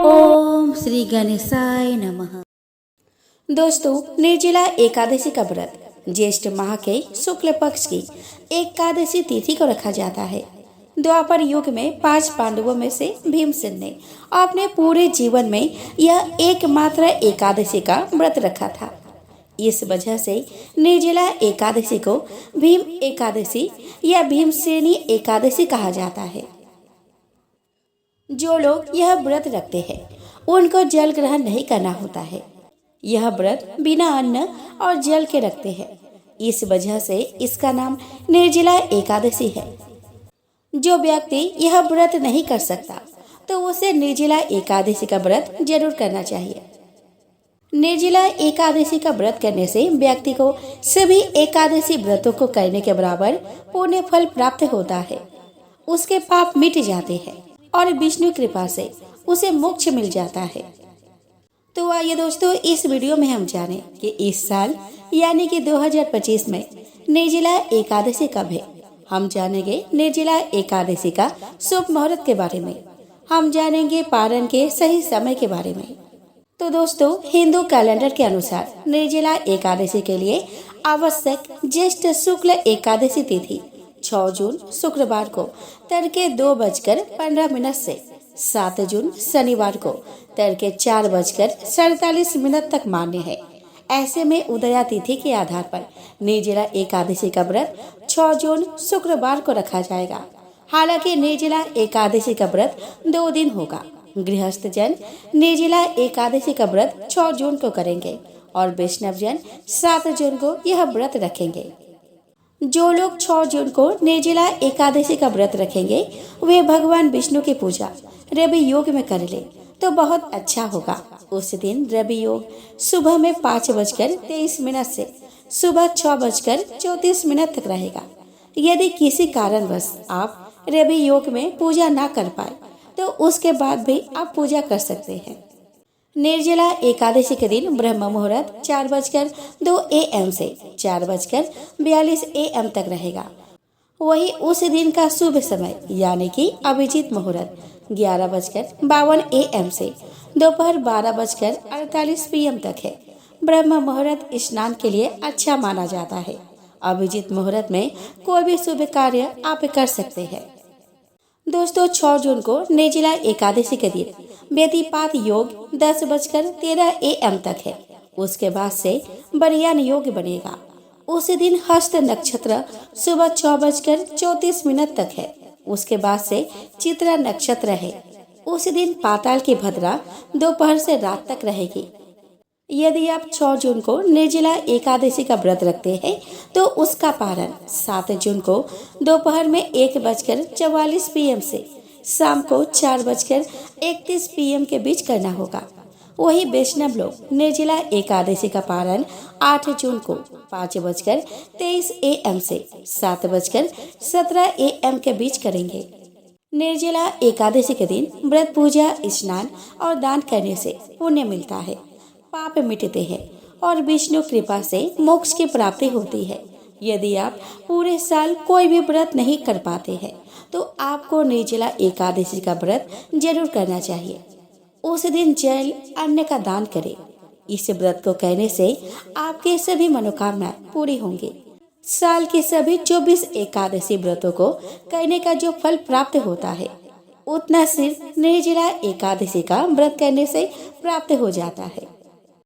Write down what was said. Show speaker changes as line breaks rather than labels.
ओम श्री गणेशाय नमः। दोस्तों, निर्जला एकादशी का व्रत ज्येष्ठ माह के शुक्ल पक्ष की एकादशी तिथि को रखा जाता है। द्वापर युग में 5 पांडवों में से भीमसेन ने अपने पूरे जीवन में यह एकमात्र एकादशी का व्रत रखा था। इस वजह से निर्जला एकादशी को भीम एकादशी या भीमसेनी एकादशी कहा जाता है। जो लोग यह व्रत रखते हैं उनको जल ग्रहण नहीं करना होता है। यह व्रत बिना अन्न और जल के रखते हैं, इस वजह से इसका नाम निर्जला एकादशी है। जो व्यक्ति यह व्रत नहीं कर सकता तो उसे निर्जला एकादशी का व्रत जरूर करना चाहिए। निर्जला एकादशी का व्रत करने से व्यक्ति को सभी एकादशी व्रतों को करने के बराबर पुण्य फल प्राप्त होता है। उसके पाप मिट जाते हैं और विष्णु कृपा से उसे मोक्ष मिल जाता है। तो आइए दोस्तों, इस वीडियो में हम जानें कि इस साल यानी कि 2025 में निर्जला एकादशी कब है। हम जानेंगे निर्जला एकादशी का शुभ मुहूर्त के बारे में। हम जानेंगे पारण के सही समय के बारे में। तो दोस्तों, हिंदू कैलेंडर के अनुसार निर्जला एकादशी के लिए आवश्यक ज्येष्ठ शुक्ल एकादशी तिथि 6 जून शुक्रवार को तड़के 2:15 से 7 जून शनिवार को तड़के 4:47 तक मान्य है। ऐसे में उदया तिथि के आधार पर निर्जला एकादशी का व्रत 6 जून शुक्रवार को रखा जाएगा। हालांकि निर्जला एकादशी का व्रत 2 दिन होगा। गृहस्थ जन निर्जला एकादशी का व्रत 6 जून को करेंगे और वैष्णव जन 7 जून को यह व्रत रखेंगे। जो लोग 6 जून को निर्जला एकादशी का व्रत रखेंगे वे भगवान विष्णु की पूजा रवि योग में कर ले तो बहुत अच्छा होगा। उस दिन रवि योग सुबह में 5:23 से सुबह 6:34 तक रहेगा। यदि किसी कारणवश आप रवि योग में पूजा ना कर पाए तो उसके बाद भी आप पूजा कर सकते हैं। निर्जला एकादशी के दिन ब्रह्म मुहूर्त 4:02 AM से 4:42 AM तक रहेगा। वही उस दिन का शुभ समय यानी कि अभिजीत मुहूर्त 11:52 AM से दोपहर 12:48 PM तक है। ब्रह्म मुहूर्त स्नान के लिए अच्छा माना जाता है। अभिजीत मुहूर्त में कोई भी शुभ कार्य आप कर सकते हैं। दोस्तों, 6 जून को निर्जला एकादशी के दिन व्यतिपात योग 10:13 AM तक है। उसके बाद से बरियान योग बनेगा। उस दिन हस्त नक्षत्र सुबह 6:34 तक है। उसके बाद से चित्रा नक्षत्र है। उस दिन पाताल की भद्रा दोपहर से रात तक रहेगी। यदि आप 6 जून को निर्जला एकादशी का व्रत रखते हैं तो उसका पारण 7 जून को दोपहर में 1:44 PM से शाम को 4:31 PM के बीच करना होगा। वही वैष्णव लोग निर्जला एकादशी का पारण 8 जून को 5:23 AM से 7:17 AM के बीच करेंगे। निर्जला एकादशी के दिन व्रत पूजा स्नान और दान करने से पुण्य मिलता है, पाप मिटते हैं और विष्णु कृपा से मोक्ष की प्राप्ति होती है। यदि आप पूरे साल कोई भी व्रत नहीं कर पाते हैं तो आपको निर्जला एकादशी का व्रत जरूर करना चाहिए। उस दिन जल अन्न का दान करें। इस व्रत को करने से आपके सभी मनोकामनाएं पूरी होंगी। साल के सभी 24 एकादशी व्रतों को करने का जो फल प्राप्त होता है उतना सिर्फ निर्जला एकादशी का व्रत करने से प्राप्त हो जाता है।